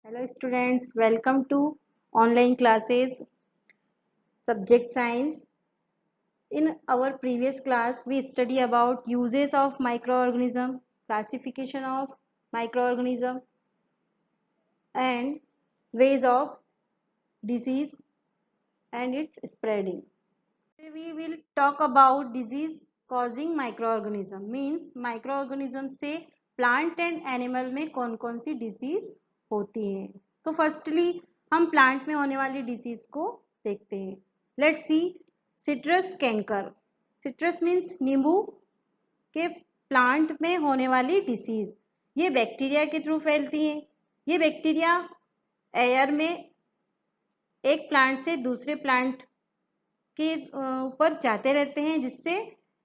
Hello students, welcome to online classes, subject science. In our previous class, we study about uses of microorganism, classification of microorganism and ways of disease and its spreading. Today we will talk about disease causing microorganism means microorganism से plant and animal में कौन कौन सी disease होती है। तो firstly हम plant में होने वाली डिजीज को देखते हैं। Let's see citrus canker. Citrus means नींबू के प्लांट में होने वाली डिसीज। ये बैक्टीरिया के थ्रू फैलती है। ये बैक्टीरिया एयर में एक प्लांट से दूसरे प्लांट के ऊपर जाते रहते हैं, जिससे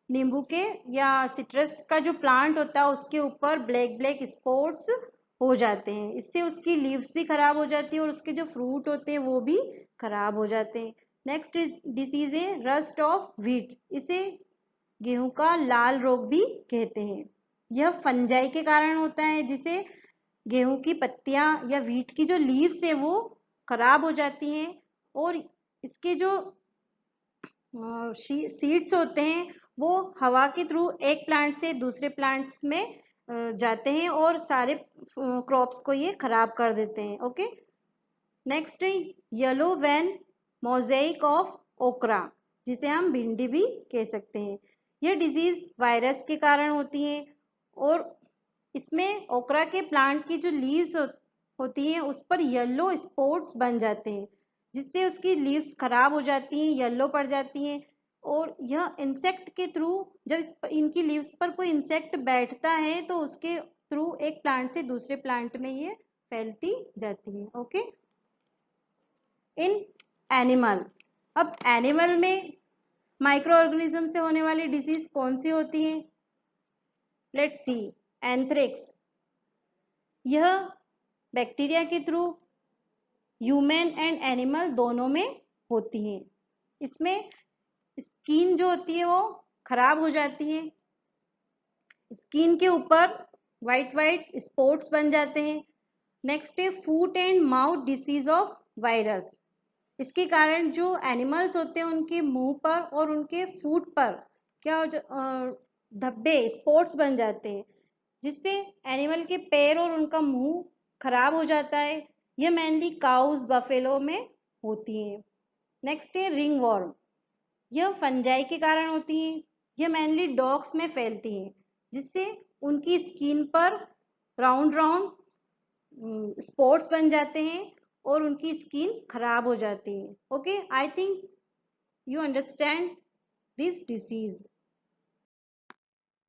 नींबू के या सिट्रस का जो प्लांट होता है उसके ऊपर ब्लैक ब्लैक स्पॉट्स हो जाते हैं। इससे उसकी लीव्स भी खराब हो जाती है और उसके जो फ्रूट होते हैं वो भी खराब हो जाते हैं। नेक्स्ट डिसीज है रस्ट ऑफ व्हीट। इसे गेहूं का लाल रोग भी कहते हैं। यह फंजाई के कारण होता है, जिसे गेहूं की पत्तियां या व्हीट की जो लीव्स है वो खराब हो जाती हैं और इसके जो सीड्स होते हैं वो हवा के थ्रू एक प्लांट से दूसरे प्लांट्स में जाते हैं और सारे क्रॉप्स को ये खराब कर देते हैं। Okay, next yellow vein mosaic of okra, जिसे हम भिंडी भी कह सकते हैं। यह डिजीज वायरस के कारण होती है और इसमें ओकरा के प्लांट की जो लीव्स होती हैं उस पर येलो स्पॉट्स बन जाते हैं, जिससे उसकी लीव्स खराब हो जाती हैं, येलो पड़ जाती हैं और यह इंसेक्ट के थ्रू, जब इनकी लीव्स पर कोई इंसेक्ट बैठता है तो उसके थ्रू एक प्लांट से दूसरे प्लांट में ये फैलती जाती है। Okay, in animal. अब एनिमल में माइक्रो ऑर्गेनिज्म से होने वाली डिजीज कौन सी होती है? Let's see anthrax. यह बैक्टीरिया के थ्रू ह्यूमन एंड एनिमल दोनों में होती है। इसमें स्किन जो होती है वो खराब हो जाती है, स्किन के ऊपर वाइट वाइट स्पॉट्स बन जाते हैं। नेक्स्ट है foot and mouth disease of virus. इसके कारण जो एनिमल्स होते हैं उनके मुंह पर और उनके फूट पर क्या हो धब्बे स्पॉट्स बन जाते हैं, जिससे एनिमल के पैर और उनका मुंह खराब हो जाता है। यह मेनली काउज बफेलो में होती है। नेक्स्ट है रिंग वॉर्म। यह फंजाई के कारण होती है। यह मेनली डॉग्स में फैलती है, जिससे उनकी स्किन पर राउंड राउंड स्पॉट्स बन जाते हैं और उनकी स्किन खराब हो जाती है। Okay, I think you understand this disease.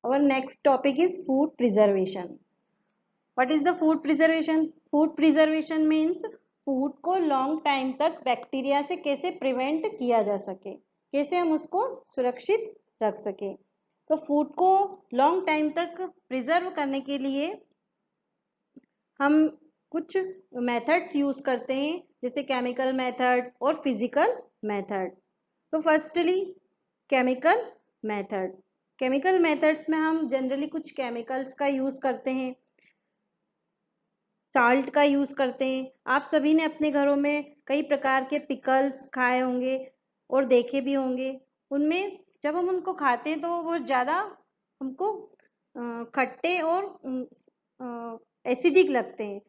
Our next topic is food preservation. What is the food preservation? Food preservation means food को लॉन्ग टाइम तक बैक्टीरिया से कैसे प्रिवेंट किया जा सके, कैसे हम उसको सुरक्षित रख सके। तो फूड को लॉन्ग टाइम तक प्रिजर्व करने के लिए हम कुछ मेथड्स यूज करते हैं, जैसे केमिकल मेथड और फिजिकल मेथड। तो firstly chemical method. Chemical methods में हम जनरली कुछ केमिकल्स का यूज करते हैं, साल्ट का यूज करते हैं। आप सभी ने अपने घरों में कई प्रकार के पिकल्स खाए होंगे और देखे भी होंगे। उनमें जब हम उनको खाते हैं तो वो बहुत ज़्यादा हमको खट्टे और एसिडिक लगते हैं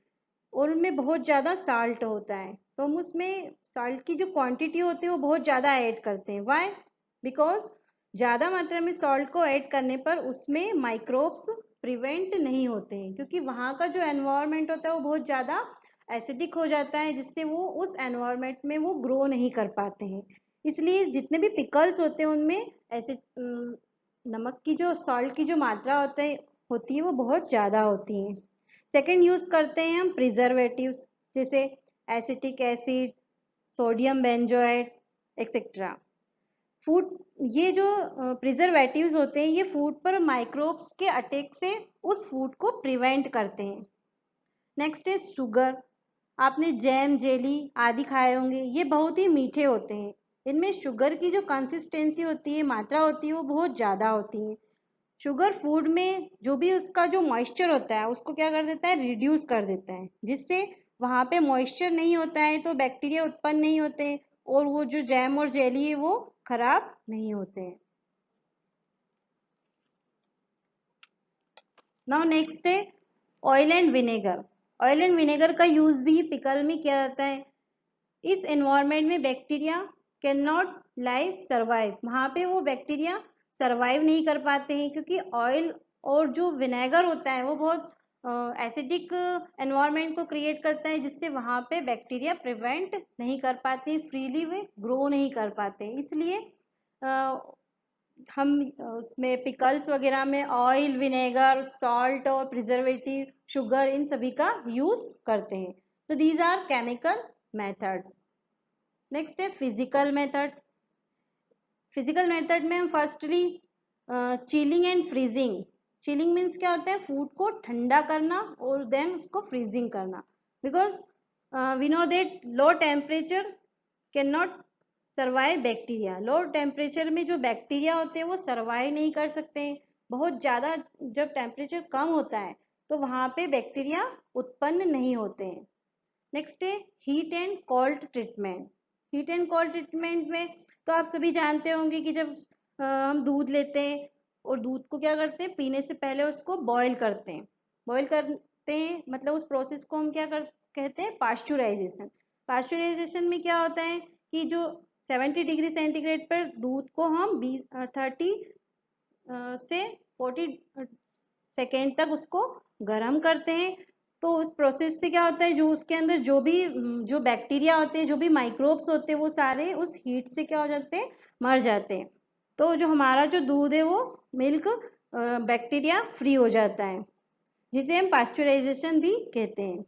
और उनमें बहुत ज़्यादा साल्ट होता है। तो हम उसमें साल्ट की जो क्वांटिटी होती है वो बहुत ज़्यादा ऐड करते हैं। वाई? बिकॉज ज़्यादा मात्रा में सॉल्ट को ऐड करने पर उसमें माइक्रोब्स प्रिवेंट नहीं होते हैं, क्योंकि वहाँ का जो एनवायरनमेंट होता है वो बहुत ज़्यादा एसिडिक हो जाता है, जिससे वो उस एनवायरनमेंट में वो ग्रो नहीं कर पाते हैं। इसलिए जितने भी पिकल्स होते हैं उनमें ऐसे नमक की जो सॉल्ट की जो मात्रा होती है वो बहुत ज़्यादा होती है। सेकेंड यूज करते हैं हम प्रिजर्वेटिव्स, जैसे acetic acid, sodium benzoate etcetera. Food, ये जो प्रिजर्वेटिव्स होते हैं ये फूड पर माइक्रोब्स के अटैक से उस फूड को प्रिवेंट करते हैं। नेक्स्ट है शुगर। आपने जैम, जेली आदि खाए होंगे। ये बहुत ही मीठे होते हैं। इनमें शुगर की जो कंसिस्टेंसी होती है, मात्रा होती है, वो बहुत ज़्यादा होती है। शुगर फूड में जो भी उसका जो मॉइस्चर होता है उसको क्या कर देता है, रिड्यूस कर देता है, जिससे वहां पे मॉइस्चर नहीं होता है तो बैक्टीरिया उत्पन्न नहीं होते हैं और वो जो जैम और जेली है वो खराब नहीं होते हैं। नाउ नेक्स्ट है oil and vinegar. Oil and vinegar का यूज भी पिकल में किया जाता है। इस एनवायरनमेंट में bacteria can not live survive, वहां पे वो बैक्टीरिया सर्वाइव नहीं कर पाते हैं क्योंकि ऑयल और जो विनेगर होता है वो बहुत एसिडिक एनवायरनमेंट को क्रिएट करता है जिससे वहां पे बैक्टीरिया प्रिवेंट नहीं कर पाते, फ्रीली वे ग्रो नहीं कर पाते। इसलिए हम उसमें पिकल्स वगैरह में ऑयल, विनेगर, सॉल्ट और प्रिजर्वेटिव, शुगर, इन सभी का यूज करते हैं। तो these are chemical methods. Next है फिजिकल मेथड। फिजिकल मेथड में हम firstly chilling and freezing. Chilling means क्या होता है, फूड को ठंडा करना और देन उसको फ्रीजिंग करना, because we know that low temperature can not survive bacteria. Low temperature में जो बैक्टीरिया होते हैं वो सर्वाइव नहीं कर सकते हैं। बहुत ज़्यादा जब टेम्परेचर कम होता है तो वहाँ पे बैक्टीरिया उत्पन्न नहीं होते हैं। नेक्स्ट है heat and cold treatment. Heat and cold treatment में तो आप सभी जानते होंगे कि जब हम दूध लेते हैं और दूध को क्या करते हैं, पीने से पहले उसको बॉईल करते हैं। बॉईल करते हैं मतलब उस प्रोसेस को हम कहते हैं पास्चुराइजेशन। पास्चुराइजेशन में क्या होता है कि जो 70 डिग्री सेंटीग्रेड पर दूध को हम 30 से 40 सेकेंड तक उसको गर्म करते हैं। तो उस प्रोसेस से क्या होता है, जो उसके अंदर जो बैक्टीरिया होते हैं, जो भी माइक्रोब्स होते हैं, वो सारे उस हीट से क्या हो जाते हैं, मर जाते हैं। तो जो हमारा जो दूध है वो मिल्क बैक्टीरिया फ्री हो जाता है, जिसे हम पास्चुराइजेशन भी कहते हैं।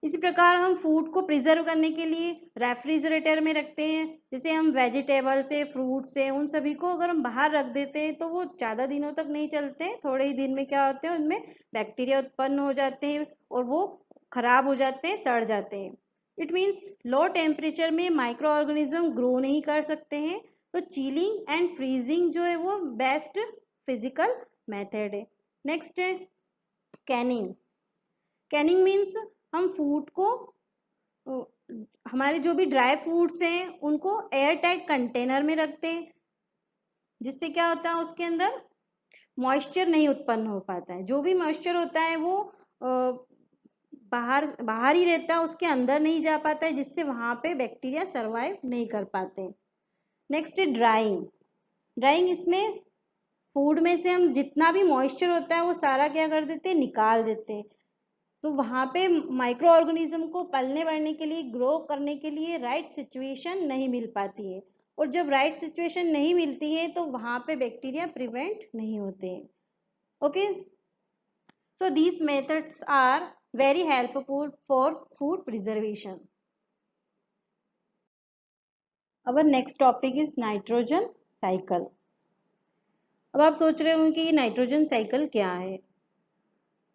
इसी प्रकार हम फूड को प्रिजर्व करने के लिए रेफ्रिजरेटर में रखते हैं। जैसे हम वेजिटेबल से, फ्रूट से, उन सभी को अगर हम बाहर रख देते हैं तो वो ज़्यादा दिनों तक नहीं चलते हैं। थोड़े ही दिन में क्या होते हैं, उनमें बैक्टीरिया उत्पन्न हो जाते हैं और वो खराब हो जाते हैं, सड़ जाते हैं। इट मीन्स लो टेम्परेचर में माइक्रो ऑर्गेनिज्म ग्रो नहीं कर सकते हैं। तो चिलिंग एंड फ्रीजिंग जो है वो बेस्ट फिजिकल मेथड है। नेक्स्ट है कैनिंग। कैनिंग मीन्स हम फूड को, हमारे जो भी ड्राई फ्रूट्स हैं उनको एयर टाइट कंटेनर में रखते हैं, जिससे क्या होता है उसके अंदर मॉइस्चर नहीं उत्पन्न हो पाता है। जो भी मॉइस्चर होता है वो बाहर बाहर ही रहता है, उसके अंदर नहीं जा पाता है, जिससे वहां पे बैक्टीरिया सरवाइव नहीं कर पाते। नेक्स्ट है ड्राइंग। ड्राइंग, इसमें फूड में से हम जितना भी मॉइस्चर होता है वो सारा क्या कर देते हैं, निकाल देते हैं। तो वहां पे माइक्रो ऑर्गेनिज्म को पलने बढ़ने के लिए, ग्रो करने के लिए राइट सिचुएशन नहीं मिल पाती है। और जब राइट सिचुएशन नहीं मिलती है तो वहां पे बैक्टीरिया प्रिवेंट नहीं होते हैं। Okay, so these methods are very helpful for food preservation. Our next topic is nitrogen cycle. अब आप सोच रहे होंगे कि नाइट्रोजन साइकिल क्या है।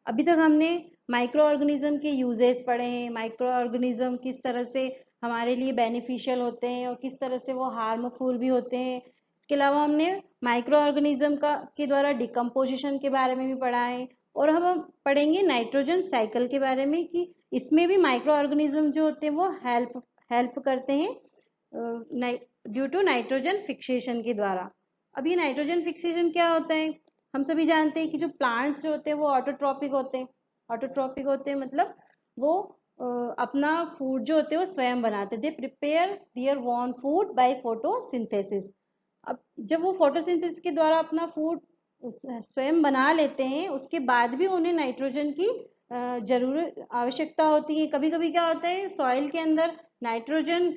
अभी तक हमने माइक्रो ऑर्गेनिज्म के यूजेस पढ़े हैं, माइक्रो ऑर्गेनिज्म किस तरह से हमारे लिए बेनिफिशियल होते हैं और किस तरह से वो हार्मफुल भी होते हैं। इसके अलावा हमने माइक्रो ऑर्गेनिज्म का के द्वारा डिकम्पोजिशन के बारे में भी पढ़ा है। और हम पढ़ेंगे नाइट्रोजन साइकिल के बारे में कि इसमें भी माइक्रो ऑर्गेनिज्म जो होते हैं वो हेल्प हेल्प करते हैं ड्यू टू नाइट्रोजन फिक्सेशन के द्वारा। अब ये नाइट्रोजन फिक्सेशन क्या होता है, हम सभी जानते हैं कि जो प्लांट्स जो होते हैं वो ऑटोट्रॉपिक होते हैं। ऑटोट्रॉपिक होते हैं मतलब वो अपना फूड जो होते हैं वो स्वयं बनाते हैं। They prepare their own food by photosynthesis. अब जब वो फोटोसिंथेसिस के द्वारा अपना फूड स्वयं बना लेते हैं, उसके बाद भी उन्हें नाइट्रोजन की जरूरत आवश्यकता होती है। कभी कभी क्या होता है, सॉइल के अंदर नाइट्रोजन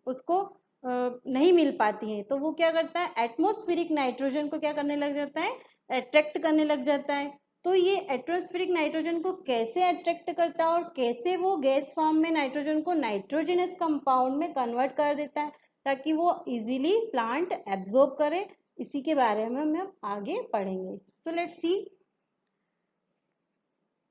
उसको नहीं मिल पाती है, तो वो क्या करता है, एटमॉस्फेरिक नाइट्रोजन को क्या करने लग जाता है, अट्रैक्ट करने लग जाता है। तो ये एटमॉस्फेरिक नाइट्रोजन को कैसे अट्रैक्ट करता है और कैसे वो गैस फॉर्म में नाइट्रोजन को नाइट्रोजनस कंपाउंड में कन्वर्ट कर देता है ताकि वो इजीली प्लांट एब्जॉर्ब करे, इसी के बारे में हम आगे पढ़ेंगे। So let's see.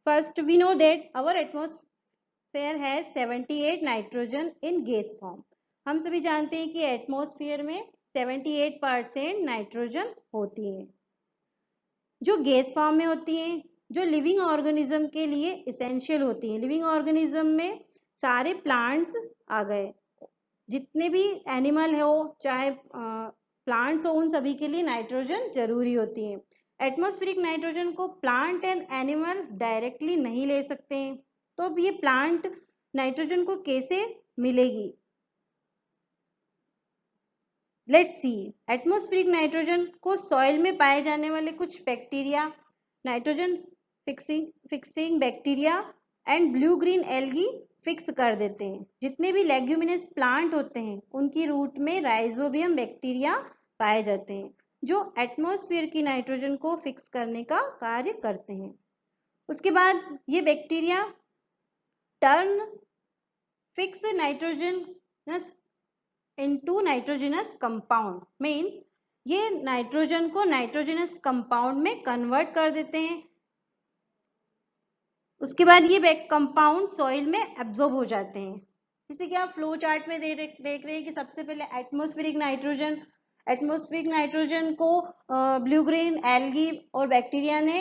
First, we know that our atmosphere has 78 nitrogen in gas form. हम सभी जानते हैं कि एटमॉस्फेयर में 78% नाइट्रोजन होती है जो गैस फॉर्म में होती है, जो लिविंग ऑर्गेनिज्म के लिए इसेंशियल होती है। लिविंग ऑर्गेनिज्म में सारे प्लांट्स आ गए, जितने भी एनिमल हो चाहे प्लांट्स हो, उन सभी के लिए नाइट्रोजन जरूरी होती है। एटमॉस्फेरिक नाइट्रोजन को प्लांट एंड एनिमल डायरेक्टली नहीं ले सकते हैं, तो अब ये प्लांट नाइट्रोजन को कैसे मिलेगी? Let's see. एटमॉस्फेरिक नाइट्रोजन को सॉइल में पाए जाने वाले कुछ bacteria, nitrogen fixing bacteria and blue green algae fix कर देते हैं। जितने भी लेग्यूमिनस प्लांट होते हैं उनकी रूट में राइजोबियम बैक्टीरिया पाए जाते हैं, जो एटमॉस्फेयर की नाइट्रोजन को फिक्स करने का कार्य करते हैं। उसके बाद ये bacteria turn fix nitrogen into nitrogenous compound, means ये नाइट्रोजन को नाइट्रोजनस कंपाउंड में कन्वर्ट कर देते हैं। उसके बाद ये कंपाउंड सॉइल में एब्जॉर्ब हो जाते हैं। जैसे कि आप फ्लो चार्ट में देख रहे हैं कि सबसे पहले एटमॉस्फेरिक नाइट्रोजन को ब्लू ग्रीन एल्गी और बैक्टीरिया ने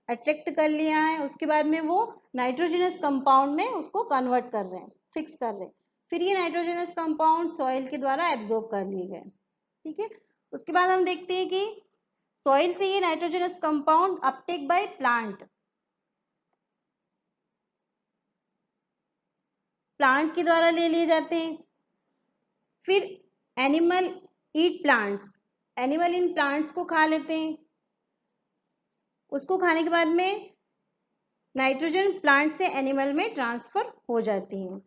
अट्रैक्ट कर लिया है। उसके बाद में वो नाइट्रोजनस कंपाउंड में उसको कन्वर्ट कर रहे हैं, फिक्स कर रहे हैं। फिर ये नाइट्रोजनस कंपाउंड सॉइल के द्वारा एब्जॉर्ब कर लिए गए। ठीक है, उसके बाद हम देखते हैं कि सॉइल से ये nitrogenous compound Uptake by plant के द्वारा ले लिए जाते हैं। फिर animal eat plants, animal in plants को खा लेते हैं। उसको खाने के बाद में नाइट्रोजन प्लांट से एनिमल में ट्रांसफर हो जाती है।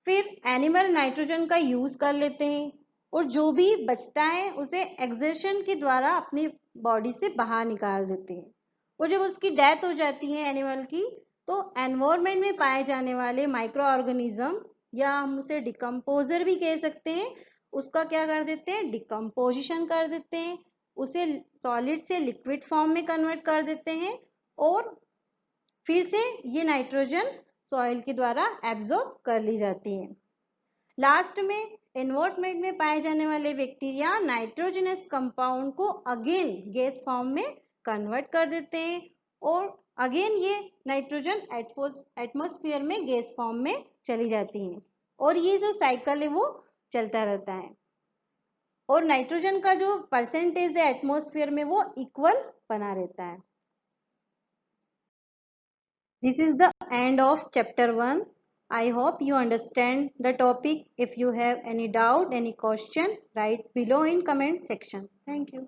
फिर एनिमल नाइट्रोजन का यूज कर लेते हैं और जो भी बचता है उसे एक्सर्शन के द्वारा अपनी बॉडी से बाहर निकाल देते हैं। और जब उसकी डेथ हो जाती है एनिमल की, तो एनवायरमेंट में पाए जाने वाले माइक्रो ऑर्गेनिज्म, या हम उसे डिकम्पोजर भी कह सकते हैं, उसका क्या कर देते हैं? डिकम्पोजिशन कर देते हैं, उसे सॉलिड से लिक्विड फॉर्म में कन्वर्ट कर देते हैं और फिर से ये नाइट्रोजन सॉइल के द्वारा एब्जॉर्ब कर ली जाती है। लास्ट में एनवायरमेंट में पाए जाने वाले बैक्टीरिया नाइट्रोजनस कंपाउंड को अगेन गैस फॉर्म में कन्वर्ट कर देते हैं और अगेन ये नाइट्रोजन एटमॉस्फेयर में गैस फॉर्म में चली जाती है और ये जो साइकिल है वो चलता रहता है और नाइट्रोजन का जो परसेंटेज है एटमॉस्फेयर में वो इक्वल बना रहता है। This is the end of chapter 1. I hope you understand the topic. If you have any doubt, any question, write below in comment section. Thank you.